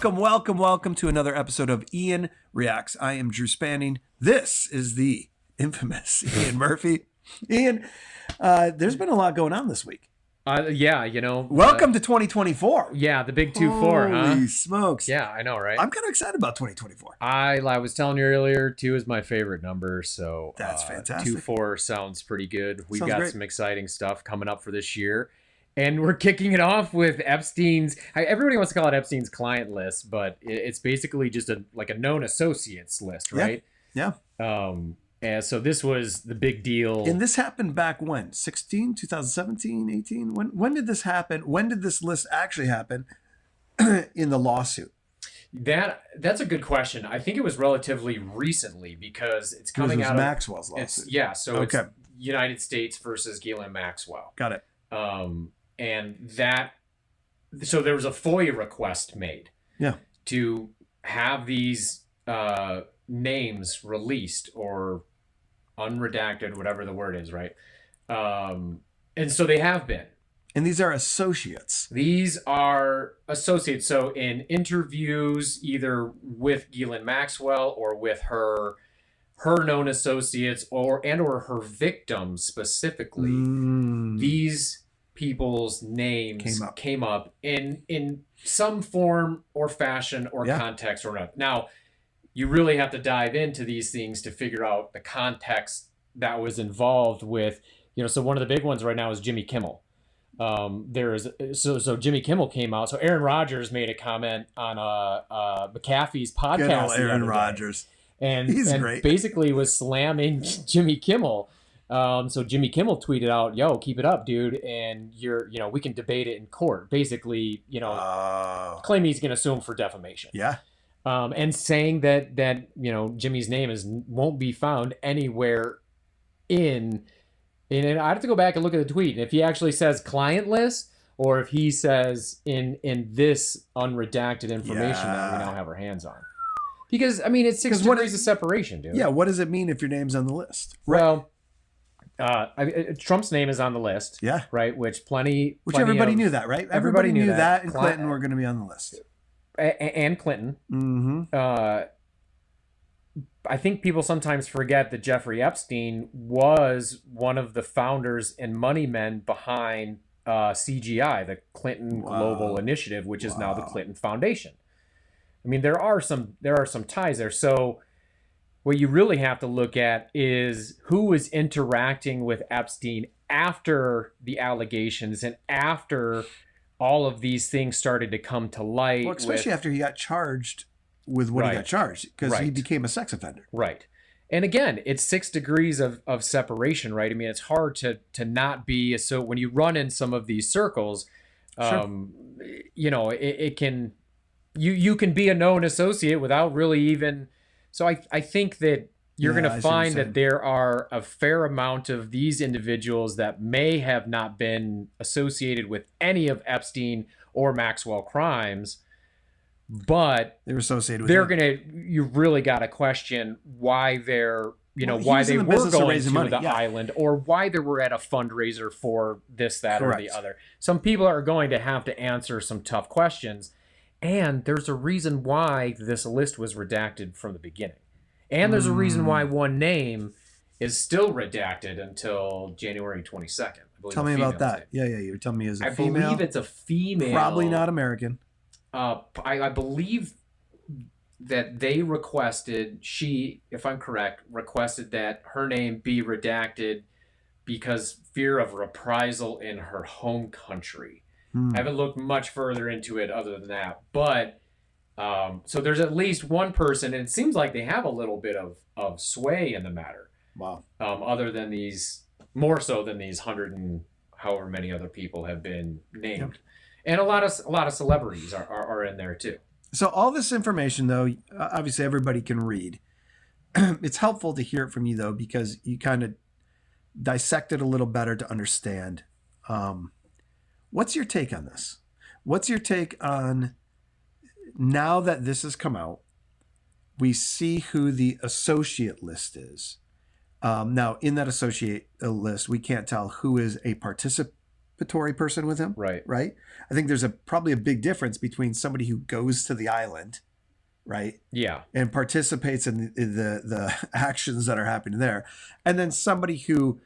Welcome to another episode of Ian Reacts. I am Drew Spanning. This is the infamous Ian Murphy. Ian, there's been a lot going on this week. Welcome to 2024. Yeah, the big 2-4, huh? Holy smokes. Yeah, I know, right? I'm kind of excited about 2024. I was telling you earlier, 2 is my favorite number, so that's fantastic. 2-4 sounds pretty good. We've got great. some exciting stuff coming up for this year. And we're kicking it off with Epstein's, everybody wants to call it Epstein's client list, but it's basically just a known associates list, right? Yeah. And so this was the big deal. And this happened back when? 2017, 18? When did this happen? When did this list actually happen in the lawsuit? That's a good question. I think it was relatively recently because it's coming out of Maxwell's lawsuit. It's United States versus Ghislaine Maxwell. Got it. So there was a FOIA request made. Yeah. To have these names released or unredacted, whatever the word is, right? And so they have been. And these are associates. These are associates. So in interviews, either with Ghislaine Maxwell or with her known associates or her victims specifically, these people's names came up in some form or fashion or context or not. Now, you really have to dive into these things to figure out the context that was involved with, so one of the big ones right now is Jimmy Kimmel. So Jimmy Kimmel came out. So Aaron Rodgers made a comment on McAfee's podcast. Good old Aaron Rodgers. And he's great. Basically was slamming Jimmy Kimmel. So Jimmy Kimmel tweeted out, "Yo, keep it up, dude, and we can debate it in court." Basically, claiming he's going to sue him for defamation. Yeah. And saying that Jimmy's name won't be found anywhere in. And I have to go back and look at the tweet. And if he actually says client list, or if he says in this unredacted information that we now have our hands on. Because it's 6 degrees of separation, dude. Yeah. What does it mean if your name's on the list? Well. Trump's name is on the list. Yeah. Right. Which everybody knew that, right? Everybody knew that. And Clinton were going to be on the list. And Clinton. Mm-hmm. I think people sometimes forget that Jeffrey Epstein was one of the founders and money men behind CGI, the Clinton Global Initiative, which is now the Clinton Foundation. There are some ties there. So what you really have to look at is who was interacting with Epstein after the allegations and after all of these things started to come to light. Well, especially after he got charged with what he got charged, because he became a sex offender. Right. And again, it's 6 degrees of separation, right? It's hard to not be. So when you run in some of these circles, it can, you can be a known associate without really even. So I think that you're going to find that there are a fair amount of these individuals that may have not been associated with any of Epstein or Maxwell crimes, but they were associated with you really got to question why they're, why they were going to the island or why they were at a fundraiser for this, that, or the other. Some people are going to have to answer some tough questions. And there's a reason why this list was redacted from the beginning. And there's a reason why one name is still redacted until January 22nd. Tell me about that. Yeah. You're telling me as a female? I believe it's a female. Probably not American. I believe that they requested, if I'm correct, requested that her name be redacted because fear of reprisal in her home country. I haven't looked much further into it other than that. But so there's at least one person, and it seems like they have a little bit of sway in the matter. Wow. Other than more so than these 100 and however many other people have been named. And a lot of celebrities are in there too. So all this information, though, obviously everybody can read. It's helpful to hear it from you, though, because you kind of dissect it a little better to understand. What's your take on this? What's your take on, now that this has come out, we see who the associate list is. Now, in that associate list, we can't tell who is a participant participatory person with him. Right. Right. I think there's probably a big difference between somebody who goes to the island, right, Yeah. and participates in the actions that are happening there, and then somebody who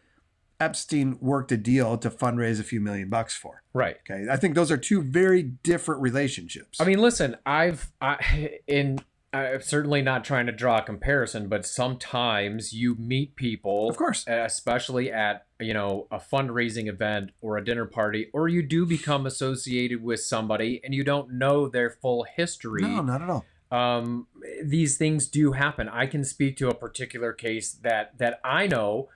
Epstein worked a deal to fundraise a few $1 million for. Right. Okay. I think those are two very different relationships. I mean, listen, I'm certainly not trying to draw a comparison, but sometimes you meet people, Of course. especially at, a fundraising event or a dinner party, or you do become associated with somebody and you don't know their full history. No, not at all. These things do happen. I can speak to a particular case that I know,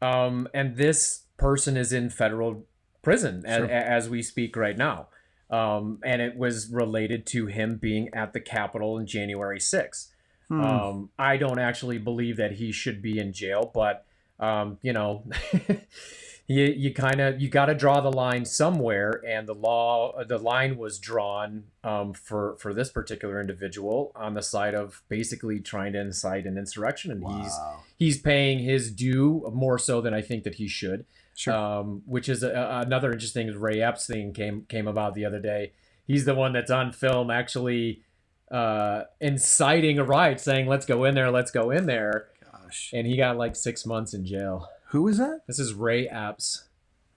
and this person is in federal prison Sure. as we speak right now. And it was related to him being at the Capitol on January 6th. I don't actually believe that he should be in jail, but you got to draw the line somewhere, and the line was drawn for this particular individual on the side of basically trying to incite an insurrection, and Wow. he's paying his due more so than I think that he should. Sure. Which is another interesting. Ray Epstein came about the other day. He's the one that's on film actually inciting a riot, saying "Let's go in there, let's go in there," Gosh. and he got like 6 months in jail. Who is that? This is Ray Epps.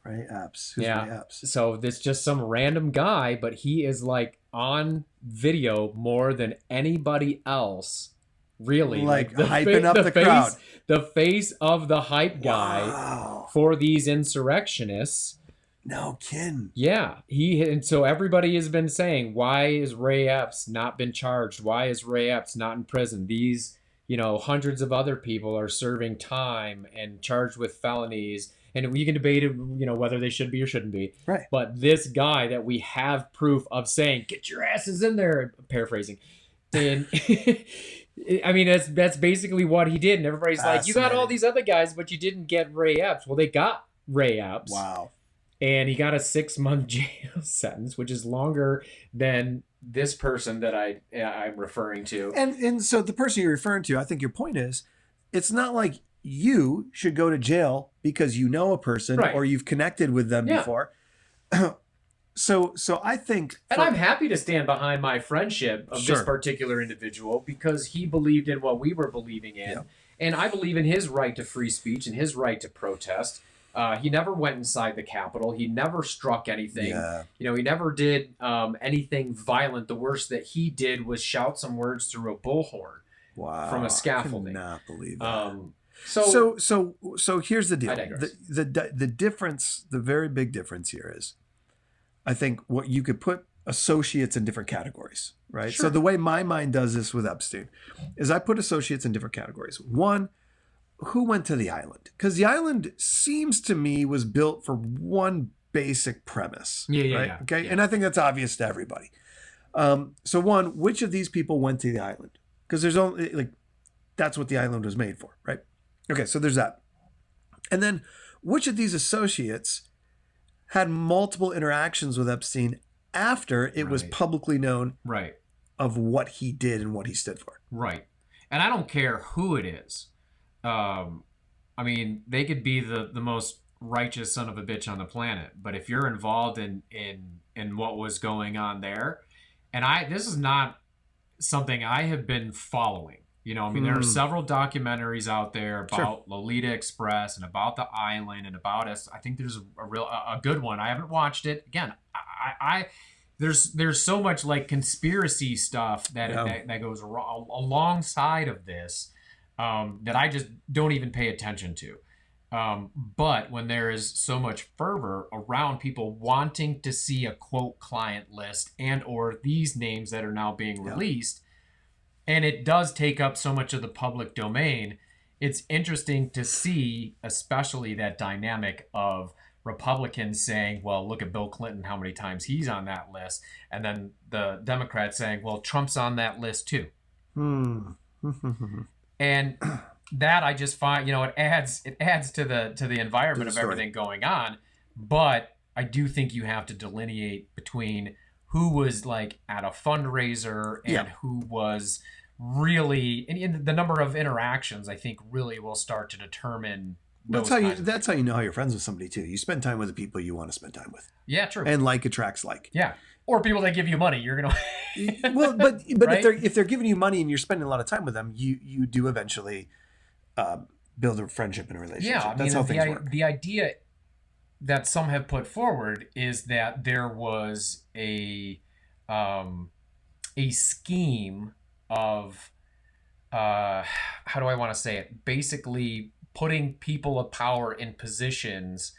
Ray Epps. Who's Yeah. Ray Epps? So this just some random guy, but he is like on video more than anybody else. Really, Like hyping up the crowd. The face of the hype guy Wow. for these insurrectionists. No kidding. Yeah, and so everybody has been saying, why is Ray Epps not been charged? Why is Ray Epps not in prison? These, hundreds of other people are serving time and charged with felonies, and you can debate, whether they should be or shouldn't be. Right. But this guy that we have proof of saying, get your asses in there, paraphrasing, and I mean that's basically what he did, and everybody's like, you got all these other guys, but you didn't get Ray Epps. Well, they got Ray Epps. Wow. And he got a 6-month jail sentence, which is longer than this person that I'm referring to. And so the person you're referring to, I think your point is, it's not like you should go to jail because you know a person Right. or you've connected with them Yeah. before. So I think, And I'm happy to stand behind my friendship of Sure. this particular individual because he believed in what we were believing in. Yeah. And I believe in his right to free speech and his right to protest. He never went inside the Capitol. He never struck anything. Yeah. He never did anything violent. The worst that he did was shout some words through a bullhorn Wow. from a scaffolding. I cannot believe that. So here's the deal. I digress. The difference, the very big difference here is, I think what you could put associates in different categories, right? Sure. So the way my mind does this with Epstein is I put associates in different categories. One, who went to the island? Because the island seems to me was built for one basic premise. Yeah, right? yeah. Okay. Yeah. And I think that's obvious to everybody. So one, which of these people went to the island? Because there's only that's what the island was made for, right? Okay, so there's that. And then which of these associates had multiple interactions with Epstein after it was Right. publicly known Right. of what he did and what he stood for? Right. And I don't care who it is. I mean, they could be the most righteous son of a bitch on the planet, but if you're involved in what was going on there, and this is not something I have been following. I mean, there are several documentaries out there about Lolita Express and about the island and about us. I think there's a good one. I haven't watched it. Again, there's so much like conspiracy stuff that goes alongside of this that I just don't even pay attention to. But when there is so much fervor around people wanting to see a quote client list and or these names that are now being released, and it does take up so much of the public domain, it's interesting to see, especially that dynamic of Republicans saying, well, look at Bill Clinton, how many times he's on that list. And then the Democrats saying, well, Trump's on that list too. And that I just find, it adds to the environment of everything going on. But I do think you have to delineate between who was like at a fundraiser and who was really, and the number of interactions I think really will start to determine those That's kinds of that's how you know how you're friends with somebody too. You spend time with the people you want to spend time with. Yeah, true. And like attracts like. Yeah. Or people that give you money, you're gonna Well, but Right? if they're giving you money and you're spending a lot of time with them, you do eventually build a friendship and a relationship. Yeah, I That's mean, how things work. the idea that some have put forward is that there was a scheme of how do I want to say it? Basically, putting people of power in positions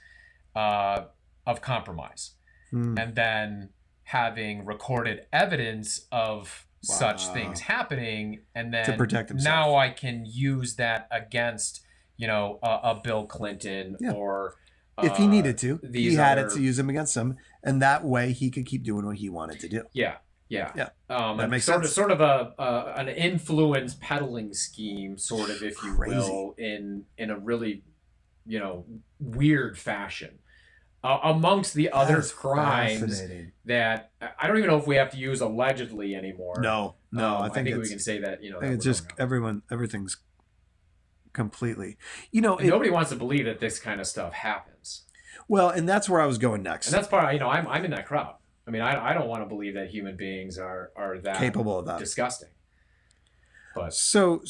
of compromise, and then having recorded evidence of such things happening, and then To protect himself. now I can use that against a Bill Clinton or If he needed to, he had it other- to use him against him, and that way he could keep doing what he wanted to do. Yeah. That makes sort sense. Sort of an influence peddling scheme, sort of, if you Crazy. will, in a really, weird fashion. Amongst the other That's crimes fascinating. that I don't even know if we have to use allegedly anymore. No, I think we it's- can say that. I That think it's we're just going out. everything's completely. And nobody wants to believe that this kind of stuff happens. Well, and that's where I was going next. And that's part. I'm in that crowd. I mean, I don't want to believe that human beings are that Capable of that. disgusting. But So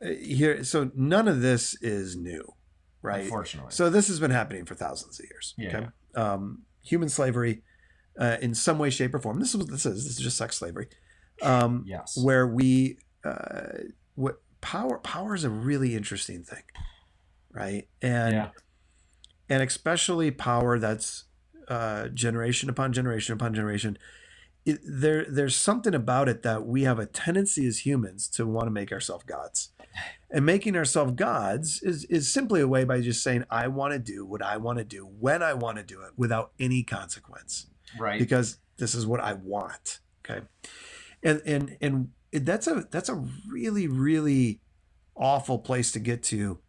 none of this is new, right? unfortunately, So this has been happening for thousands of years. Yeah. Okay? Human slavery, in some way, shape, or form. This is what this is. This is just sex slavery. yes, Where we, power is a really interesting thing, right? And especially power that's generation upon generation upon generation. There's something about it that we have a tendency as humans to want to make ourselves gods. And making ourselves gods is simply a way by just saying, I want to do what I want to do when I want to do it without any consequence. right. Because this is what I want. Okay. And that's a really, really awful place to get to.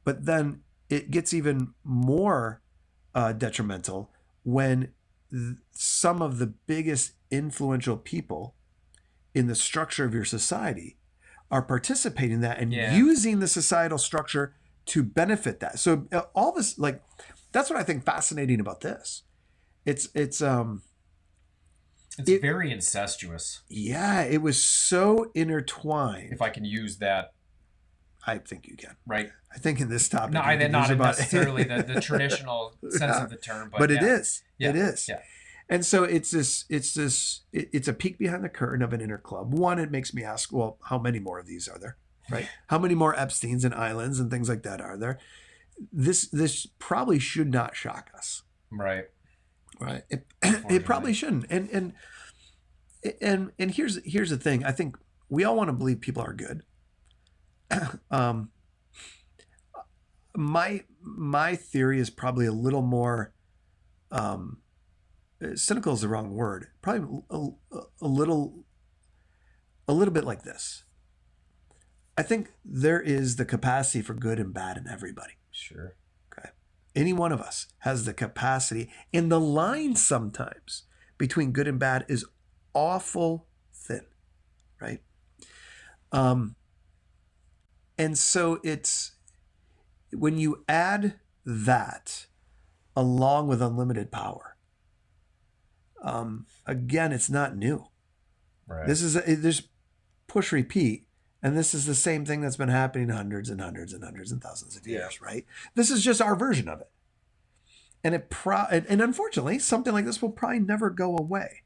But then it gets even more detrimental when some of the biggest influential people in the structure of your society are participating in that and using the societal structure to benefit that. So all this, like, that's what I think fascinating about this. It's very incestuous. Yeah, it was so intertwined. If I can use that, I think you can. right? I think in this topic, No, you can not use about- necessarily the traditional sense of the term, but yeah. it is. Yeah. It is. Yeah. And so it's a peek behind the curtain of an inner club. One, it makes me ask, well, how many more of these are there? Right? How many more Epsteins and islands and things like that are there? This probably should not shock us. Right. Right. It probably shouldn't. And here's the thing. I think we all want to believe people are good. My theory is probably a little more cynical is the wrong word. Probably a little bit like this. I think there is the capacity for good and bad in everybody. Sure. Okay. Any one of us has the capacity, and the line sometimes between good and bad is awful thin, right? And so it's when you add that along with unlimited power, again, it's not new. Right. There's push repeat, and this is the same thing that's been happening hundreds and hundreds and hundreds and thousands of years, right? This is just our version of it, and and unfortunately, something like this will probably never go away.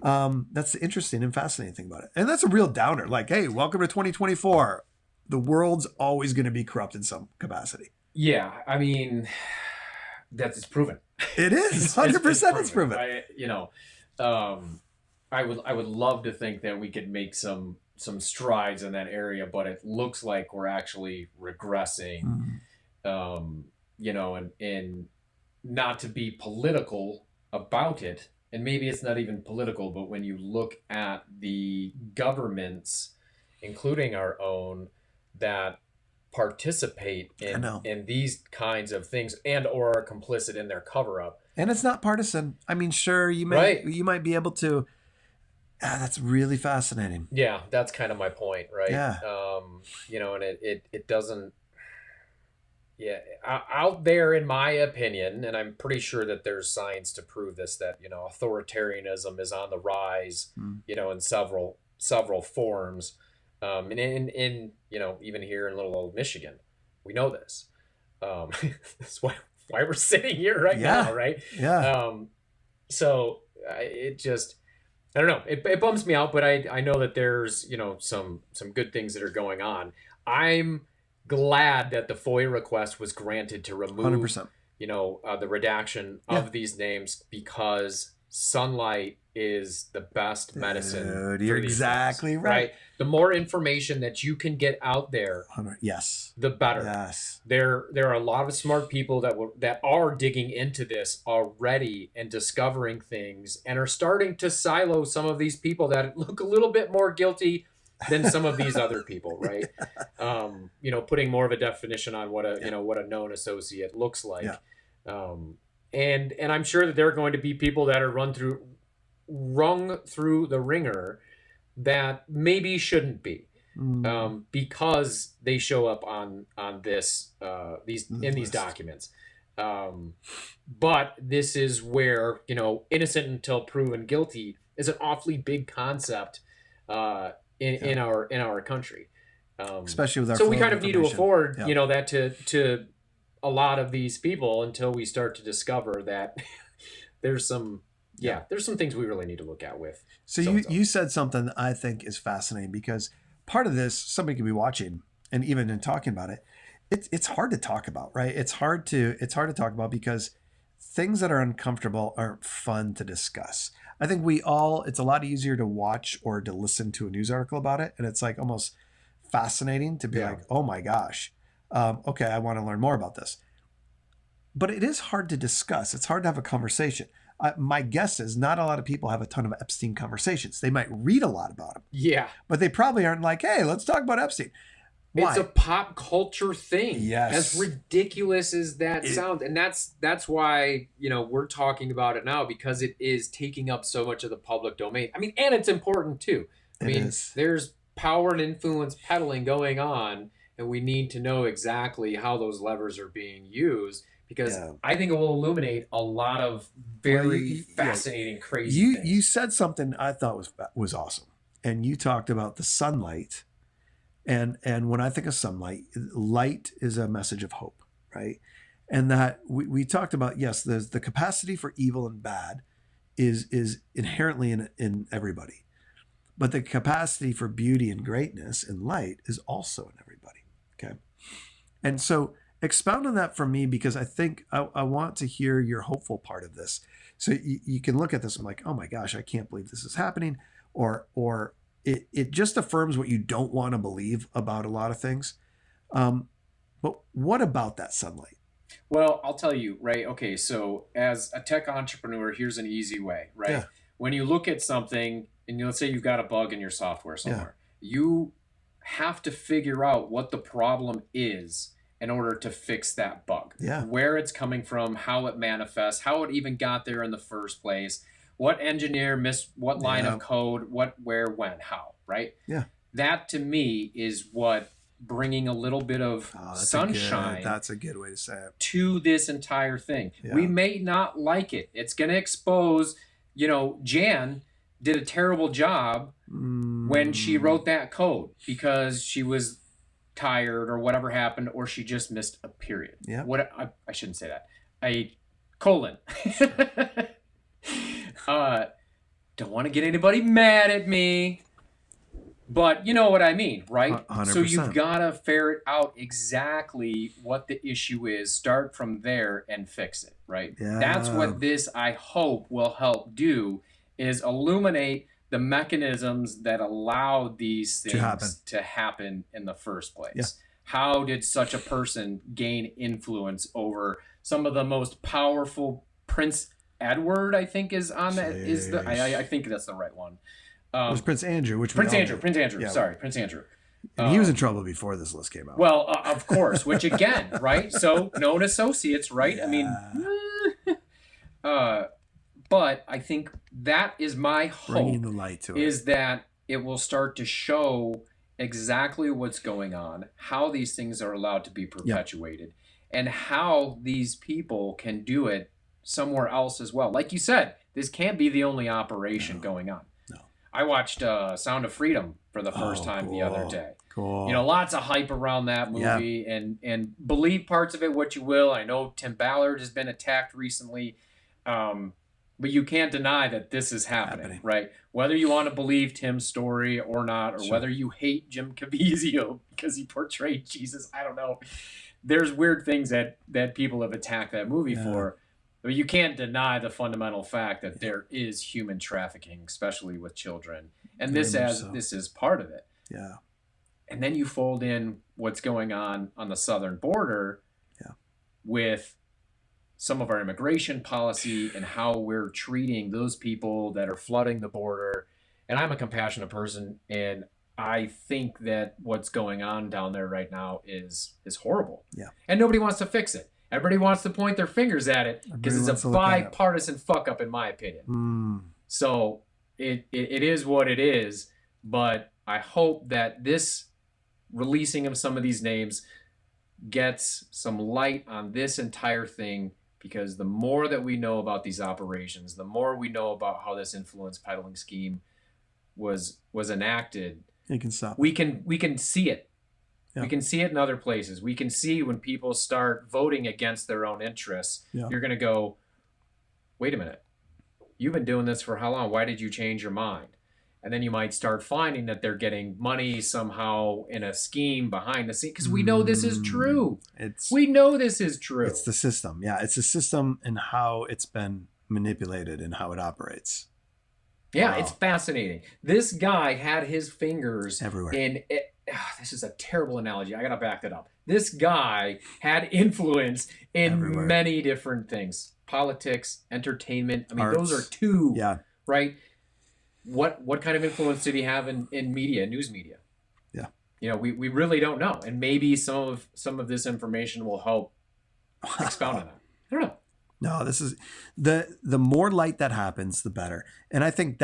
That's the interesting and fascinating thing about it, and that's a real downer. Like, hey, welcome to 2024. The world's always going to be corrupt in some capacity. Yeah, I mean, it's proven. It is 100%. It's proven. I would love to think that we could make some strides in that area, but it looks like we're actually regressing. And not to be political about it, and maybe it's not even political, but when you look at the governments, including our own, that participate in these kinds of things and or are complicit in their cover-up. And it's not partisan. I mean, sure, you might be able to. That's really fascinating. Yeah, that's kind of my point, right? Yeah. And it doesn't. Yeah, out there, in my opinion, and I'm pretty sure that there's science to prove this, that authoritarianism is on the rise, Mm. in several forms, and in even here in little old Michigan, we know this. That's why we're sitting here right now, right? Yeah. So it just, I don't know, it bums me out, but I know that there's some good things that are going on. I'm glad that the FOIA request was granted to remove 100%. the redaction of these names, because sunlight is the best medicine. Dude, you're exactly things, right. The more information that you can get out there, yes, the better. Yes. There are a lot of smart people that are digging into this already and discovering things, and are starting to silo some of these people that look a little bit more guilty than some of these other people, right? Putting more of a definition on what a known associate looks like. And I'm sure that there are going to be people that are rung through the ringer that maybe shouldn't be, because they show up on these documents. But this is where innocent until proven guilty is an awfully big concept in our country, especially with our. So we kind of need to afford that to a lot of these people, until we start to discover that there's some things we really need to look at with. So you said something that I think is fascinating, because part of this, somebody could be watching, and even in talking about it, it's hard to talk about, right? It's hard to talk about, because things that are uncomfortable aren't fun to discuss. I think it's a lot easier to watch or to listen to a news article about it, and it's like almost fascinating to be like, oh my gosh, okay, I want to learn more about this. But it is hard to discuss. It's hard to have a conversation. My guess is not a lot of people have a ton of Epstein conversations. They might read a lot about him. Yeah. But they probably aren't like, hey, let's talk about Epstein. Why? It's a pop culture thing. Yes. As ridiculous as that sounds. And that's why, we're talking about it now, because it is taking up so much of the public domain. I mean, and it's important too. I mean, there's power and influence peddling going on, and we need to know exactly how those levers are being used, because I think it will illuminate a lot of very fascinating, crazy things. You said something I thought was awesome. And you talked about the sunlight. And when I think of sunlight, light is a message of hope, right? And that we talked about, yes, there's the capacity for evil and bad is inherently in everybody. But the capacity for beauty and greatness and light is also in everybody, okay? And so expound on that for me, because I think I want to hear your hopeful part of this. So you can look at this and like, oh my gosh, I can't believe this is happening. Or it just affirms what you don't want to believe about a lot of things. But what about that sunlight? Well, I'll tell you, right? Okay, so as a tech entrepreneur, here's an easy way, right? Yeah. When you look at something, and let's say you've got a bug in your software somewhere, you have to figure out what the problem is in order to fix that bug. Where it's coming from, how it manifests, how it even got there in the first place, what engineer missed what line of code, what, where, when, how, right? That to me is what bringing a little bit of sunshine. That's a good way to say it. To this entire thing. We may not like it. It's going to expose, Jan did a terrible job when she wrote that code, because she was tired or whatever happened, or she just missed a period. I shouldn't say that. A colon. Don't want to get anybody mad at me, but you know what I mean, right? 100%. So you've got to ferret out exactly what the issue is, start from there and fix it, right? That's what this, I hope, will help do, is illuminate the mechanisms that allow these things to happen in the first place. How did such a person gain influence over some of the most powerful? Prince Edward, I think, is on that. I think that's the right one. It was Prince Andrew, Prince Andrew. Sorry, Prince Andrew. And he was in trouble before this list came out. Well, of course, which again, right? So known associates, right? I mean, but I think that is my hope. Bringing the light to it. Is that it will start to show exactly what's going on, how these things are allowed to be perpetuated, and how these people can do it somewhere else as well. Like you said, this can't be the only operation going on. No. I watched Sound of Freedom for the first time the other day. Cool. You know, lots of hype around that movie, and believe parts of it what you will. I know Tim Ballard has been attacked recently, but you can't deny that this is happening, right? Whether you want to believe Tim's story or not, or whether you hate Jim Caviezel because he portrayed Jesus, I don't know. There's weird things that people have attacked that movie for. But you can't deny the fundamental fact that there is human trafficking, especially with children, and this is part of it. Yeah. And then you fold in what's going on the southern border with some of our immigration policy and how we're treating those people that are flooding the border. And I'm a compassionate person, and I think that what's going on down there right now is horrible. Yeah. And nobody wants to fix it. Everybody wants to point their fingers at it because it's a bipartisan fuck up, in my opinion. So it is what it is, but I hope that this releasing of some of these names gets some light on this entire thing, because the more that we know about these operations, the more we know about how this influence peddling scheme was enacted, it can stop. We can see it. Yeah. We can see it in other places. We can see when people start voting against their own interests. Yeah. You're going to go, wait a minute. You've been doing this for how long? Why did you change your mind? And then you might start finding that they're getting money somehow in a scheme behind the scenes, because we know this is true. We know this is true. It's the system. Yeah, it's a system and how it's been manipulated and how it operates. Yeah, wow. It's fascinating. This guy had his fingers everywhere. This is a terrible analogy. I got to back that up. This guy had influence in many different things. Politics, entertainment. I mean, Arts. Those are two, right? What kind of influence did he have in media, news media? Yeah. You know, we really don't know. And maybe some of this information will help expound on that. I don't know. No, this is the more light that happens, the better. And I think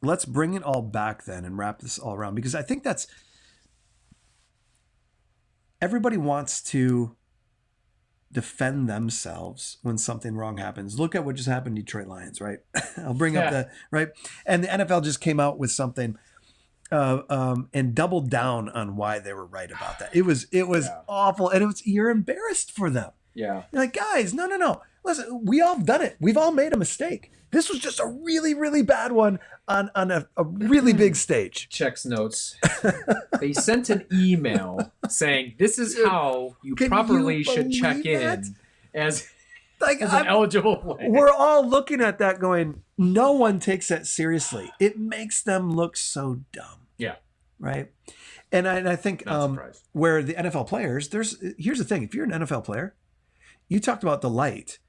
let's bring it all back then and wrap this all around, because I think that's everybody wants to defend themselves when something wrong happens. Look at what just happened to Detroit Lions, right? I'll bring up the right. And the NFL just came out with something and doubled down on why they were right about that. It was awful, and you're embarrassed for them. Yeah. You're like, guys, no. Listen, we all done it. We've all made a mistake. This was just a really, really bad one on a really big stage. Checks notes. They sent an email saying, this is how you properly should check in as an eligible player. We're all looking at that going, no one takes that seriously. It makes them look so dumb. Yeah. Right? And I think where the NFL players, here's the thing. If you're an NFL player, you talked about the light.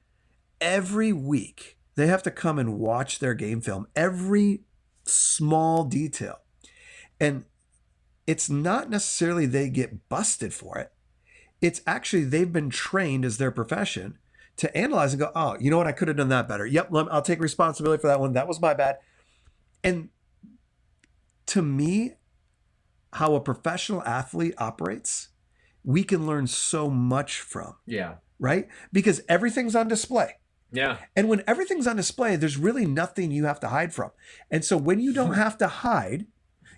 Every week, they have to come and watch their game film, every small detail. And it's not necessarily they get busted for it. It's actually they've been trained as their profession to analyze and go, oh, you know what? I could have done that better. Yep, I'll take responsibility for that one. That was my bad. And to me, how a professional athlete operates, we can learn so much from. Yeah. Right? Because everything's on display. Yeah. And when everything's on display, there's really nothing you have to hide from. And so when you don't have to hide,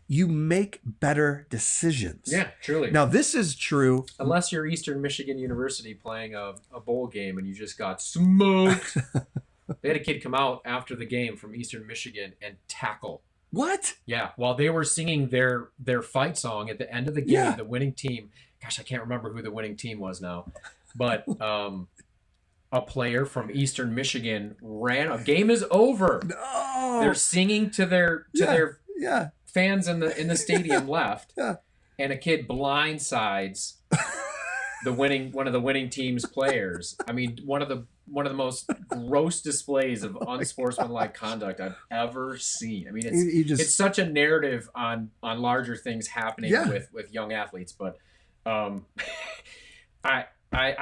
you make better decisions. Yeah, truly. Now, this is true. Unless you're Eastern Michigan University playing a bowl game and you just got smoked. They had a kid come out after the game from Eastern Michigan and tackle. What? Yeah, while they were singing their fight song at the end of the game, the winning team. Gosh, I can't remember who the winning team was now. But a player from Eastern Michigan ran. A game is over. No. They're singing to their fans in the stadium left, and a kid blindsides one of the winning team's players. I mean, one of the most gross displays of unsportsmanlike conduct I've ever seen. I mean, it's such a narrative on larger things happening with young athletes, but I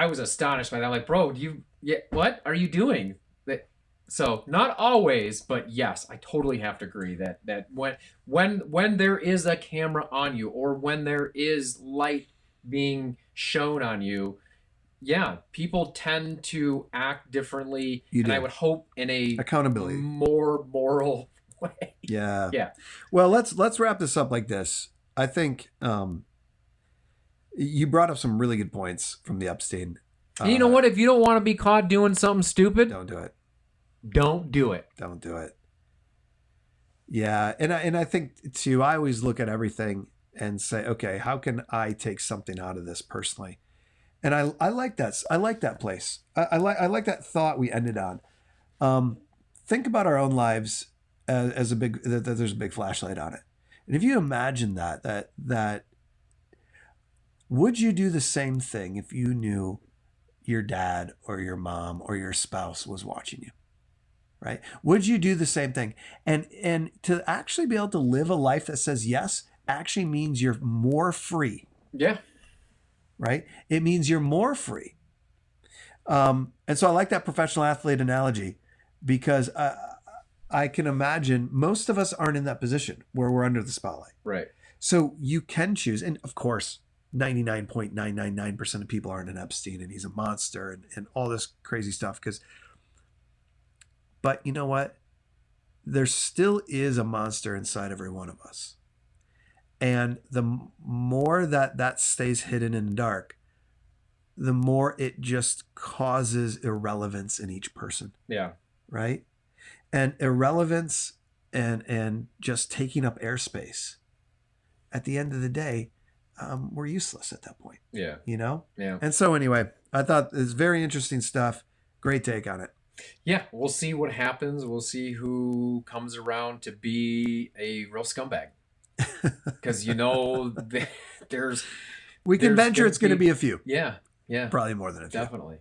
was astonished by that. Like, bro, what are you doing? So not always, but yes, I totally have to agree that when there is a camera on you, or when there is light being shown on you, yeah, people tend to act differently, and I would hope in a accountability, more moral way. Yeah. Yeah. Well, let's wrap this up like this. I think you brought up some really good points from the Epstein. And you know what? If you don't want to be caught doing something stupid, don't do it. Don't do it. Don't do it. Yeah, and I think too. I always look at everything and say, okay, how can I take something out of this personally? And I like that. I like that place. I like that thought we ended on. Think about our own lives as that there's a big flashlight on it. And if you imagine that would you do the same thing if you knew your dad or your mom or your spouse was watching you? Right? Would you do the same thing? And to actually be able to live a life that says yes actually means you're more free. Yeah. Right? It means you're more free. And so I like that professional athlete analogy because I can imagine most of us aren't in that position where we're under the spotlight. Right. So you can choose. And of course, 99.999% of people aren't an Epstein and he's a monster and all this crazy stuff. But you know what? There still is a monster inside every one of us. And the more that stays hidden in the dark, the more it just causes irrelevance in each person. Yeah. Right? And irrelevance and just taking up airspace. At the end of the day, we're useless at that point. Yeah. You know? Yeah. And so anyway, I thought it's very interesting stuff. Great take on it. Yeah, we'll see what happens. We'll see who comes around to be a real scumbag. Because there's we can venture it's going to be a few. Yeah, probably more than a few. Definitely.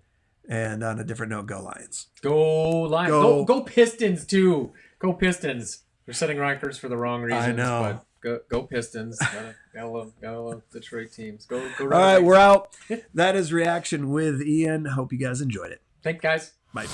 And on a different note, go Lions. Go Lions. Go Pistons too. Go Pistons. They're setting records for the wrong reasons. I know. But go Pistons. Gotta love Detroit teams. Go. All right, we're out. That is Reaction with Ian. Hope you guys enjoyed it. Thanks, guys. Bye.